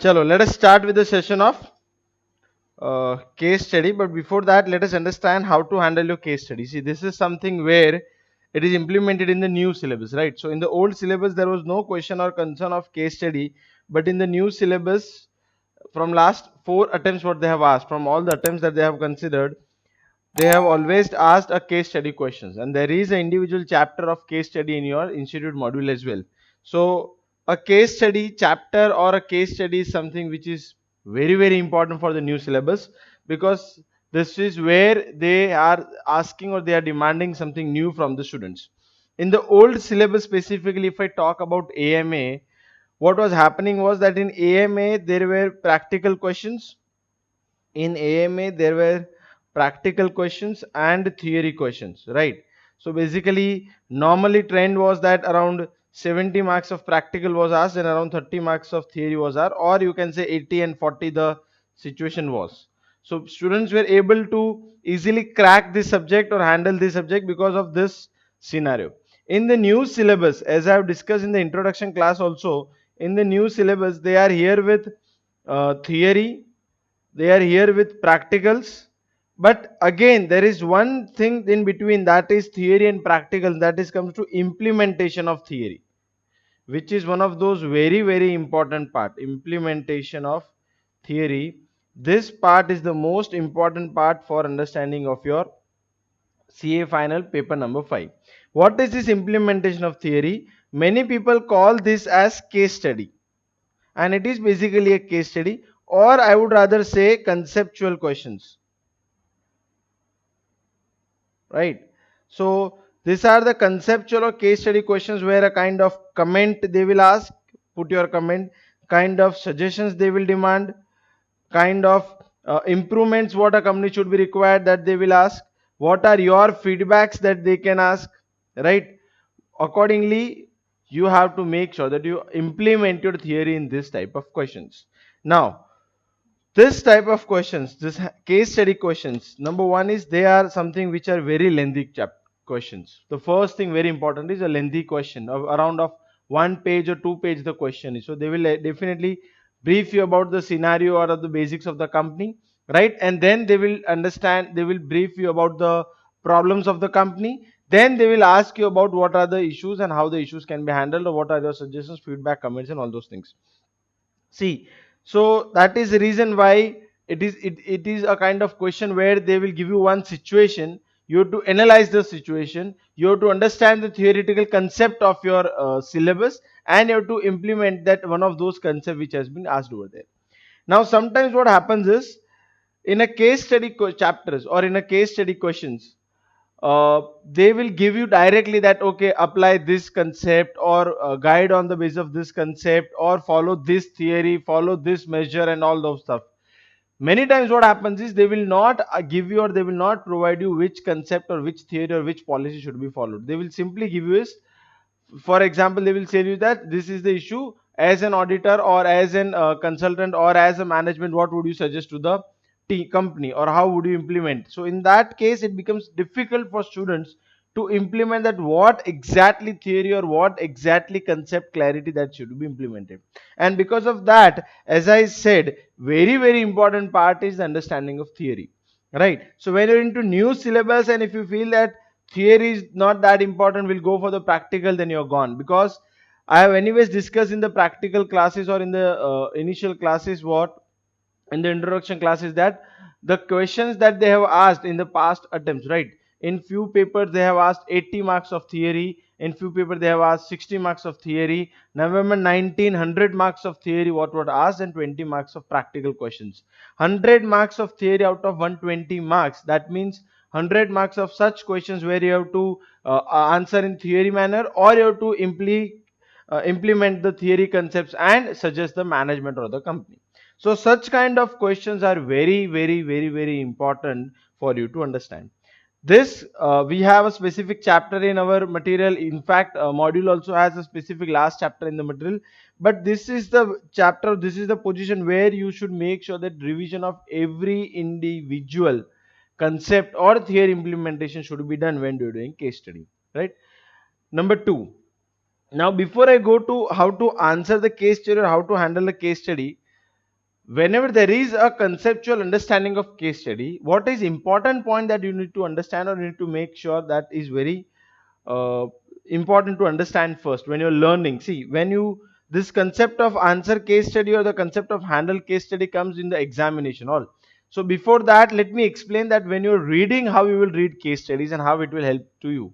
Chalo, let us start with the session of case study. But before that, let us understand how to handle your case study. See, this is something where it is implemented in the new syllabus, right? So in the old syllabus, there was no question or concern of case study, but in the new syllabus, from last four attempts, what they have asked, from all the attempts that they have considered, they have always asked a case study questions, and there is an individual chapter of case study in your institute module as well. So a case study chapter or a case study is something which is very important for the new syllabus, because this is where they are asking or they are demanding something new from the students. In the old syllabus, specifically if I talk about AMA, what was happening was that in AMA there were practical questions. In AMA there were practical questions and theory questions, right? So basically, normally trend was that around 70 marks of practical was asked and around 30 marks of theory was asked, or you can say 80 and 40 the situation was. So students were able to easily crack this subject or handle this subject because of this scenario. In the new syllabus, as I have discussed in the introduction class also, in the new syllabus they are here with theory, they are here with practicals, but again there is one thing in between, that is theory and practicals, that is comes to implementation of theory, which is one of those very important part. Implementation of theory, this part is the most important part for understanding of your CA final paper number 5. What is this implementation of theory? Many people call this as case study, and it is basically a case study, or I would rather say conceptual questions, right? So these are the conceptual or case study questions where a kind of comment they will ask, put your comment, kind of suggestions they will demand, kind of improvements what a company should be required that they will ask, what are your feedbacks that they can ask, right? Accordingly, you have to make sure that you implement your theory in this type of questions. Now, this type of questions, case study questions, number one is they are something which are very lengthy questions. The first thing very important is a lengthy question of around of 1 page or 2 page the question is. So they will definitely brief you about the scenario or of the basics of the company, right? And then they will understand, they will brief you about the problems of the company. Then they will ask you about what are the issues and how the issues can be handled, or what are your suggestions, feedback, comments, and all those things. See, so that is the reason why it is a kind of question where they will give you one situation. You have to analyze the situation, you have to understand the theoretical concept of your syllabus, and you have to implement that one of those concepts which has been asked over there. Now sometimes what happens is, in a case study chapters or in a case study questions, they will give you directly that okay, apply this concept, or guide on the basis of this concept, or follow this theory, follow this measure, and all those stuff. Many times what happens is they will not give you, or they will not provide you which concept or which theory or which policy should be followed. They will simply give you is, for example, they will tell you that this is the issue, as an auditor or as an consultant or as a management, what would you suggest to the company, or how would you implement? So in that case it becomes difficult for students to implement that what exactly theory or what exactly concept clarity that should be implemented. And because of that, as I said, very important part is the understanding of theory, right? So when you're into new syllabus, and if you feel that theory is not that important, will go for the practical, then you're gone. Because I have anyways discussed in the practical classes or in the initial classes, what in the introduction classes, that the questions that they have asked in the past attempts, right? In few papers they have asked 80 marks of theory, in few papers they have asked 60 marks of theory, November 1900 marks of theory what were asked, and 20 marks of practical questions. 100 marks of theory out of 120 marks, that means 100 marks of such questions where you have to answer in theory manner, or you have to implement the theory concepts and suggest the management or the company. So such kind of questions are very important for you to understand. This we have a specific chapter in our material. In fact, module also has a specific last chapter in the material. But this is the chapter, this is the position where you should make sure that revision of every individual concept or theory implementation should be done when you're doing case study, right? Number two. Now, before I go to how to answer the case study or how to handle the case study, whenever there is a conceptual understanding of case study, what is important point that you need to understand or you need to make sure that is very uh, important to understand first when you're learning. See, when you this concept of answer case study or the concept of handle case study comes in the examination all. So before that, let me explain that when you're reading, how you will read case studies and how it will help to you.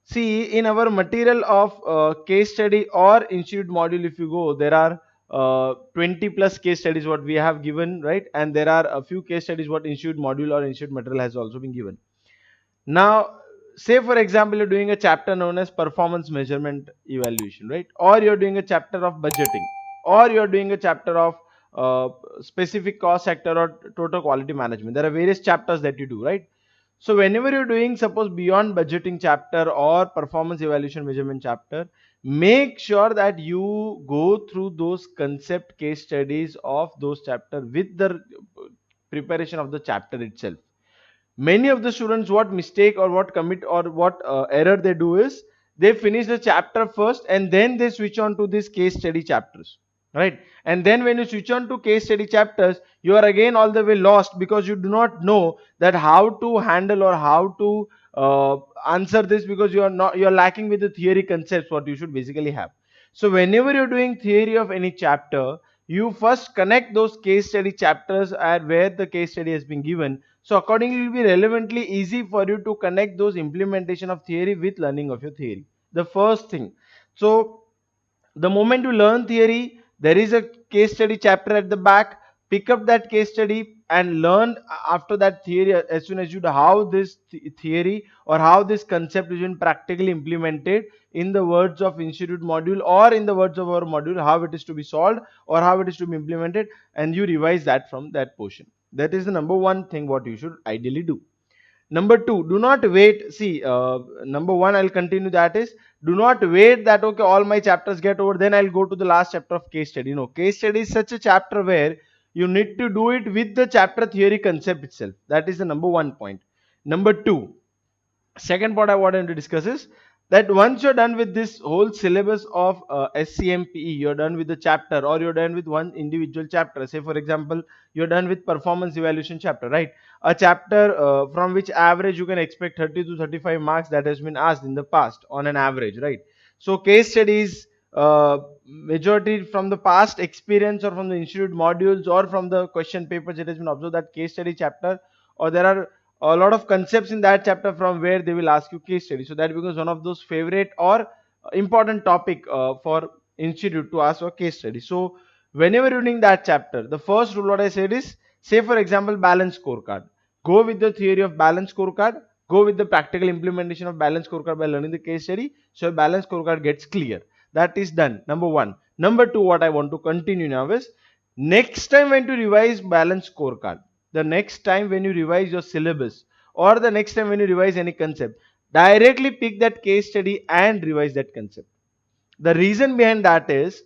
See, in our material of case study or institute module, if you go, there are 20 plus case studies what we have given, right? And there are a few case studies what institute module or institute material has also been given. Now, say for example, you're doing a chapter known as performance measurement evaluation, right? Or you're doing a chapter of budgeting, or you're doing a chapter of specific cost sector or total quality management. There are various chapters that you do, right? So whenever you're doing, suppose beyond budgeting chapter or performance evaluation measurement chapter, make sure that you go through those concept case studies of those chapter with the preparation of the chapter itself. Many of the students, what mistake or what commit or what error they do is, they finish the chapter first and then they switch on to these case study chapters, right? And then when you switch on to case study chapters, you are again all the way lost because you do not know that how to handle or how to answer this, because you are not, you are lacking with the theory concepts what you should basically have. So whenever you're doing theory of any chapter, you first connect those case study chapters at where the case study has been given. So accordingly, it will be relevantly easy for you to connect those implementation of theory with learning of your theory. The first thing. So the moment you learn theory, there is a case study chapter at the back. Pick up that case study and learn after that theory as soon as you do how this theory or how this concept is been practically implemented in the words of institute module or in the words of our module, how it is to be solved or how it is to be implemented, and you revise that from that portion. That is the number one thing what you should ideally do. Number two, do not wait. See, number one, I'll continue, that is, do not wait that okay, all my chapters get over, then I'll go to the last chapter of case study. No, case study is such a chapter where you need to do it with the chapter theory concept itself. That is the number one point. Number two, second point I wanted to discuss is that once you're done with this whole syllabus of SCMPE, you're done with the chapter or you're done with one individual chapter. Say for example, you're done with performance evaluation chapter, right? A chapter from which average you can expect 30 to 35 marks, that has been asked in the past on an average, right? So case studies, majority from the past experience or from the institute modules or from the question papers, it has been observed that case study chapter, or there are a lot of concepts in that chapter from where they will ask you case study. So that becomes one of those favorite or important topic for institute to ask for case study. So whenever you're doing that chapter, the first rule what I said is, say for example, balance scorecard. Go with the theory of balance scorecard. Go with the practical implementation of balance scorecard by learning the case study. So balance scorecard gets clear. That is done. Number one. Number two, what I want to continue now is, next time when to revise balance scorecard, the next time when you revise your syllabus or the next time when you revise any concept, directly pick that case study and revise that concept. The reason behind that is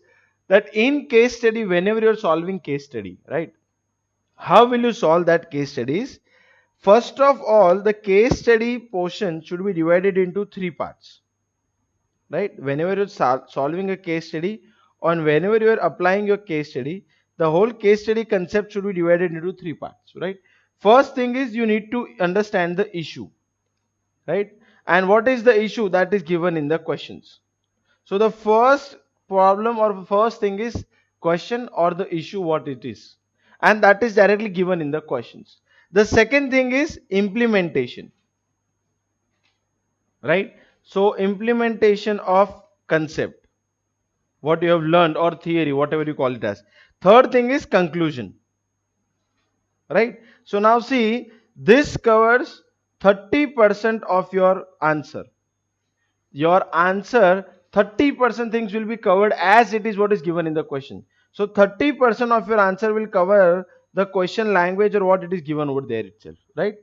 that in case study, whenever you're solving case study, right, how will you solve that case studies? First of all, the case study portion should be divided into three parts, right? Whenever you're solving a case study and whenever you're applying your case study, the whole case study concept should be divided into three parts, right? First thing is you need to understand the issue, right? And what is the issue that is given in the questions? So the first problem or first thing is question or the issue what it is, and that is directly given in the questions. The second thing is implementation, right? So implementation of concept, what you have learned or theory, whatever you call it as. Third thing is conclusion, right? So now see, this covers 30% of your answer. Your answer, 30% things will be covered as it is what is given in the question. So 30% of your answer will cover the question language or what it is given over there itself, right?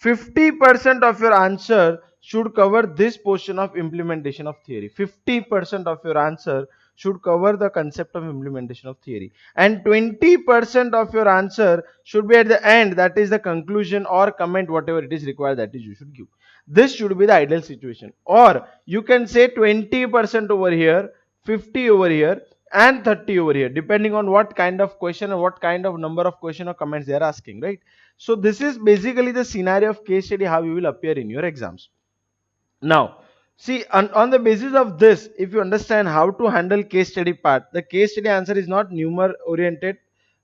50% of your answer should cover this portion of implementation of theory. 50% of your answer should cover the concept of implementation of theory, and 20% of your answer should be at the end, that is the conclusion or comment, whatever it is required, that is you should give. This should be the ideal situation. Or you can say 20% over here, 50 over here, and 30 over here, depending on what kind of question or what kind of number of question or comments they are asking, right? So this is basically the scenario of case study, how you will appear in your exams. Now, see, on the basis of this, if you understand how to handle case study part, the case study answer is not numer oriented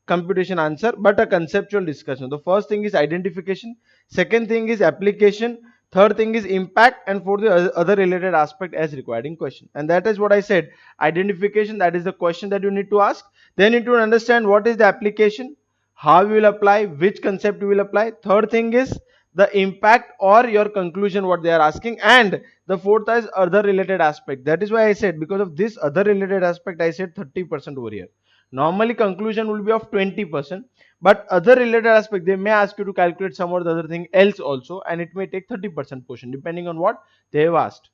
computation answer, but a conceptual discussion. The first thing is identification, second thing is application, third thing is impact, and for the other related aspect as required in question. And that is what I said. Identification, that is the question that you need to ask. Then you need to understand what is the application, how you will apply, which concept you will apply. Third thing is the impact or your conclusion, what they are asking. And the fourth is other related aspect. That is why I said, because of this other related aspect, I said 30% over here. Normally conclusion will be of 20%, but other related aspect, they may ask you to calculate some or the other thing else also, and it may take 30% portion depending on what they have asked,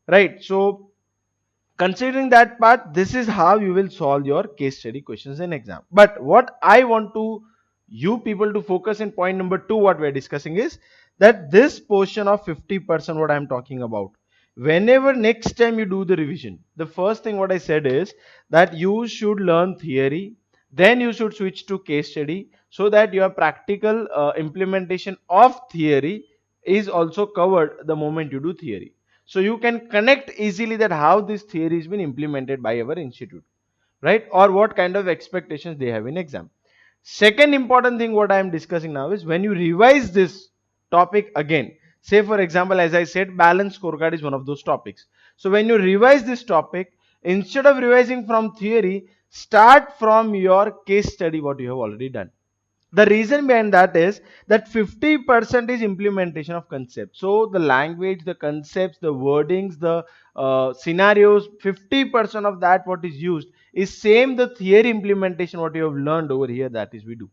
right? So considering that part, this is how you will solve your case study questions in exam. But what I want to you people to focus in point number 2, what we're discussing is that this portion of 50%, what I'm talking about, whenever next time you do the revision, the first thing what I said is that you should learn theory, then you should switch to case study, so that your practical implementation of theory is also covered the moment you do theory. So you can connect easily that how this theory has been implemented by our institute, right? Or what kind of expectations they have in exam. Second important thing what I am discussing now is when you revise this topic again, say for example, as I said, balance scorecard is one of those topics. So when you revise this topic, instead of revising from theory, start from your case study, what you have already done. The reason behind that is that 50% is implementation of concepts. So the language, the concepts, the wordings, the scenarios, 50% of that what is used is same the theory implementation what you have learned over here, that is we do,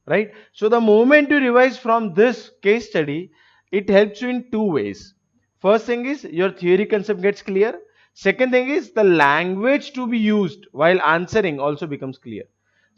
right? So the moment you revise from this case study, it helps you in two ways. First thing is your theory concept gets clear. Second thing is the language to be used while answering also becomes clear.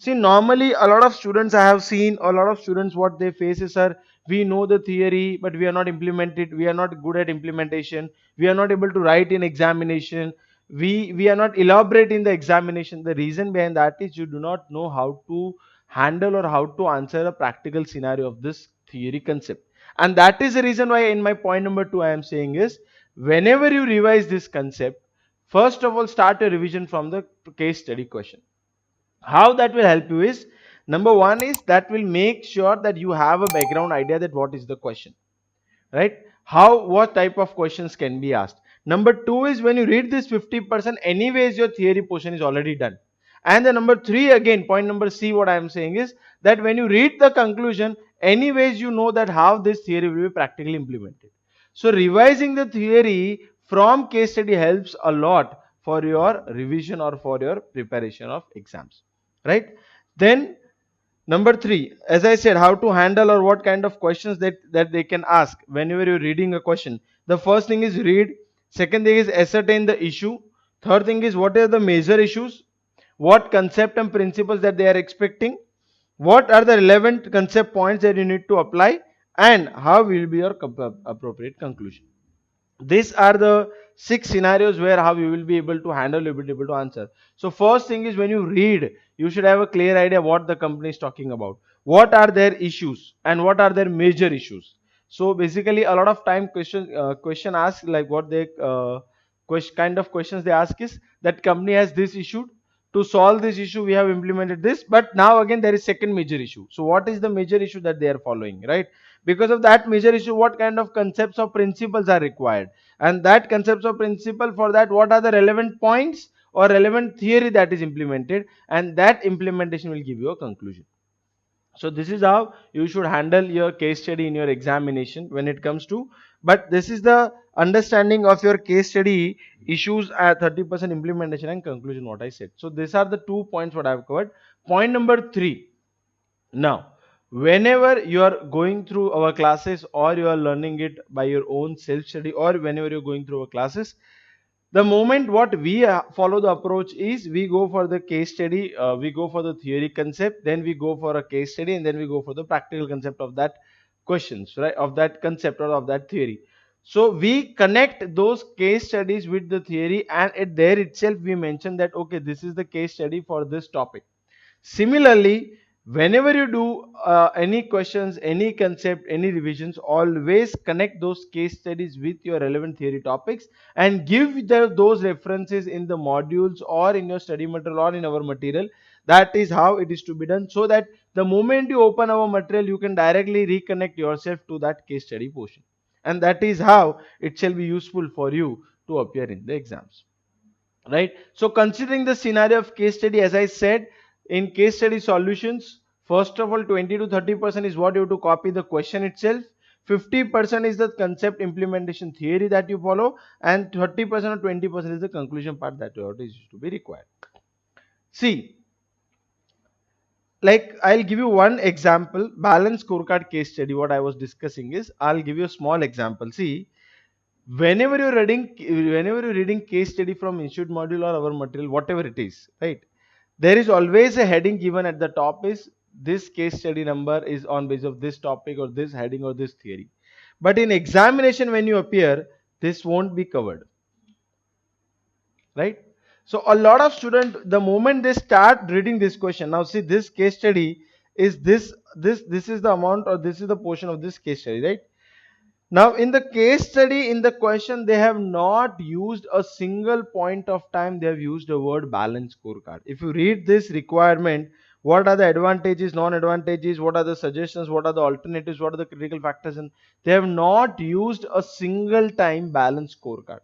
See, normally a lot of students, I have seen a lot of students, what they face is, sir, we know the theory, but we are not implemented. We are not good at implementation. We are not able to write in examination. We are not elaborate in the examination. The reason behind that is you do not know how to handle or how to answer a practical scenario of this theory concept. And that is the reason why in my point number 2 I am saying is, whenever you revise this concept, first of all start a revision from the case study question. How that will help you is, number one is that will make sure that you have a background idea that what is the question, right? How, what type of questions can be asked. Number two is when you read this 50%, anyways your theory portion is already done. And the number three, again point number C, what I am saying is that when you read the conclusion, anyways you know that how this theory will be practically implemented. So revising the theory from case study helps a lot for your revision or for your preparation of exams, right? Then number three, as I said, how to handle or what kind of questions that they can ask whenever you're reading a question. The first thing is read. Second thing is ascertain the issue. Third thing is what are the major issues, what concept and principles that they are expecting, what are the relevant concept points that you need to apply, and how will be your appropriate conclusion. These are the 6 scenarios where how you will be able to handle, you will be able to answer. So first thing is when you read, you should have a clear idea what the company is talking about, what are their issues and what are their major issues. So basically a lot of time question asked, like what they kind of questions they ask is that company has this issue, to solve this issue we have implemented this, but now again there is second major issue. So what is the major issue that they are following, right? Because of that major issue, what kind of concepts or principles are required, and that concepts or principle, for that what are the relevant points or relevant theory that is implemented, and that implementation will give you a conclusion. So this is how you should handle your case study in your examination when it comes to, but this is the understanding of your case study issues at 30% implementation and conclusion, what I said. So these are the 2 points what I have covered. Point number 3. Now, whenever you are going through our classes or you are learning it by your own self study, or whenever you're going through our classes, the moment what we follow the approach is we go for the case study, we go for the theory concept, then we go for a case study, and then we go for the practical concept of that questions, right, of that concept or of that theory. So we connect those case studies with the theory, and at there itself we mention that okay, this is the case study for this topic. Similarly, whenever you do any questions, any concept, any revisions, always connect those case studies with your relevant theory topics and give those references in the modules or in your study material or in our material. That is how it is to be done, so that the moment you open our material, you can directly reconnect yourself to that case study portion. And that is how it shall be useful for you to appear in the exams, right? So considering the scenario of case study, as I said, in case study solutions, first of all 20 to 30% is what you have to copy the question itself, 50% is the concept implementation theory that you follow, and 30% or 20% is the conclusion part that you have to be required. See, like I'll give you one example. Balance scorecard case study, what I was discussing is, I'll give you a small example. See, whenever you're reading case study from institute module or our material, whatever it is, right, there is always a heading given at the top, is this case study number is on base of this topic or this heading or this theory. But in examination, when you appear, this won't be covered, right? So a lot of students, the moment they start reading this question, now see, this case study is this is the amount, or this is the portion of this case study, right? Now, in the case study, in the question, they have not used a single point of time, they have used the word balance scorecard. If you read this requirement, what are the advantages, non-advantages, what are the suggestions, what are the alternatives, what are the critical factors, and they have not used a single time balance scorecard.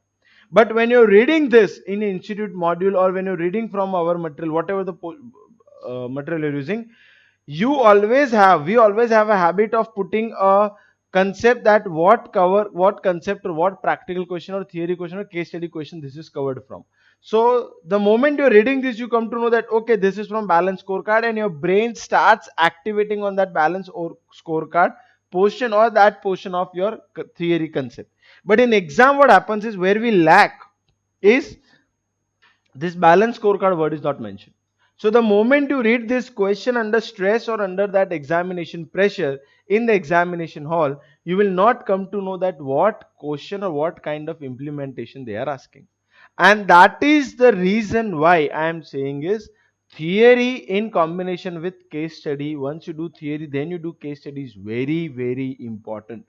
But when you're reading this in institute module, or when you're reading from our material, whatever the material you're using, we always have a habit of putting a concept, that what concept or what practical question or theory question or case study question this is covered from. So the moment you're reading this, you come to know that okay, this is from balance scorecard, and your brain starts activating on that balance or scorecard portion, or that portion of your theory concept. But in exam, what happens is, where we lack is, this balance scorecard word is not mentioned. So the moment you read this question under stress or under that examination pressure in the examination hall, you will not come to know that what question or what kind of implementation they are asking. And that is the reason why I am saying is, theory in combination with case study. Once you do theory, then you do case study, is very, very important.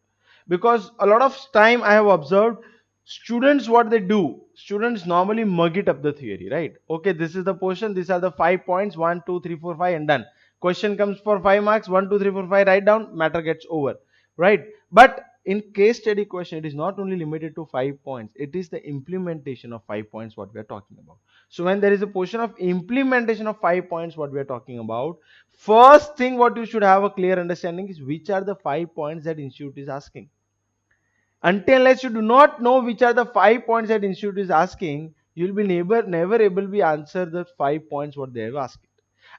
Because a lot of time I have observed, students, what they do, students normally mug it up the theory, right? Okay, this is the portion, these are the 5 points, 1 2 3 4 5, and done. Question comes for 5 marks, 1 2 3 4 5, write down, matter gets over, right? But in case study question, it is not only limited to 5 points, it is the implementation of 5 points what we are talking about. So when there is a portion of implementation of 5 points what we are talking about, first thing what you should have a clear understanding is, which are the 5 points that institute is asking. Until unless you do not know which are the 5 points that institute is asking, you will be never able to be answer the 5 points what they have asked.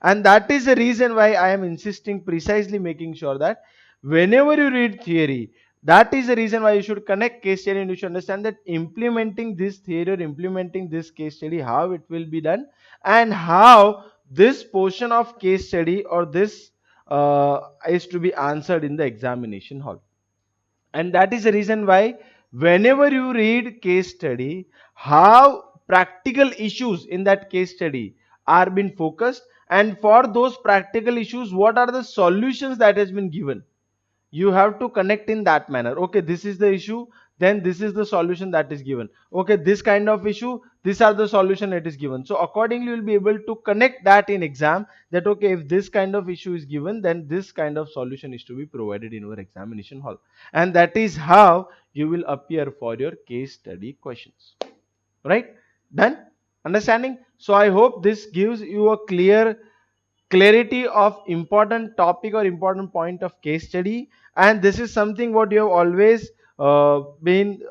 And that is the reason why I am insisting, precisely making sure that whenever you read theory, that is the reason why you should connect case study, and you should understand that implementing this theory or implementing this case study, how it will be done, and how this portion of case study or this is to be answered in the examination hall. And that is the reason why whenever you read case study, how practical issues in that case study are being focused, and for those practical issues, what are the solutions that has been given, you have to connect in that manner. Okay, this is the issue, then this is the solution that is given. Okay, this kind of issue, these are the solution that is given. So accordingly, you will be able to connect that in exam, that okay, if this kind of issue is given, then this kind of solution is to be provided in our examination hall. And that is how you will appear for your case study questions, right? Done? Understanding? So I hope this gives you a clarity of important topic or important point of case study. And this is something what you have always been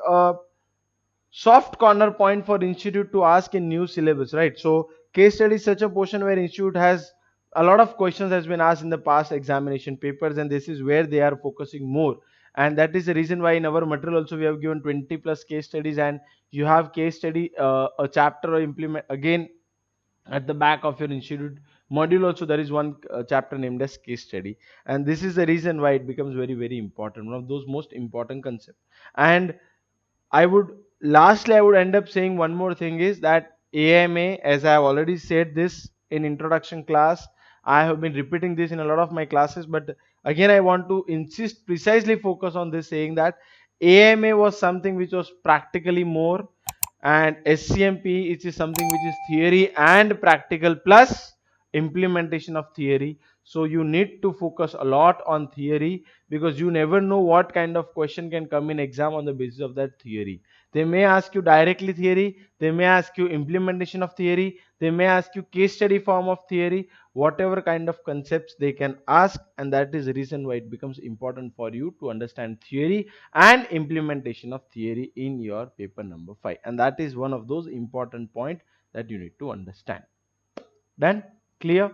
soft corner point for institute to ask in new syllabus, right? So case study is such a portion where institute has a lot of questions has been asked in the past examination papers, and this is where they are focusing more. And that is the reason why in our material also we have given 20 plus case studies, and you have case study a chapter or implement again at the back of your institute module also, there is one chapter named as case study. And this is the reason why it becomes very, very important, one of those most important concepts. And I would lastly I would end up saying one more thing is that AMA, as I have already said this in introduction class, I have been repeating this in a lot of my classes, but again I want to insist precisely focus on this, saying that AMA was something which was practically more, and SCMP is something which is theory and practical plus implementation of theory. So you need to focus a lot on theory, because you never know what kind of question can come in exam on the basis of that theory. They may ask you directly theory, they may ask you implementation of theory, they may ask you case study form of theory, whatever kind of concepts they can ask. And that is the reason why it becomes important for you to understand theory and implementation of theory in your paper number 5, and that is one of those important point that you need to understand. Done? Clear?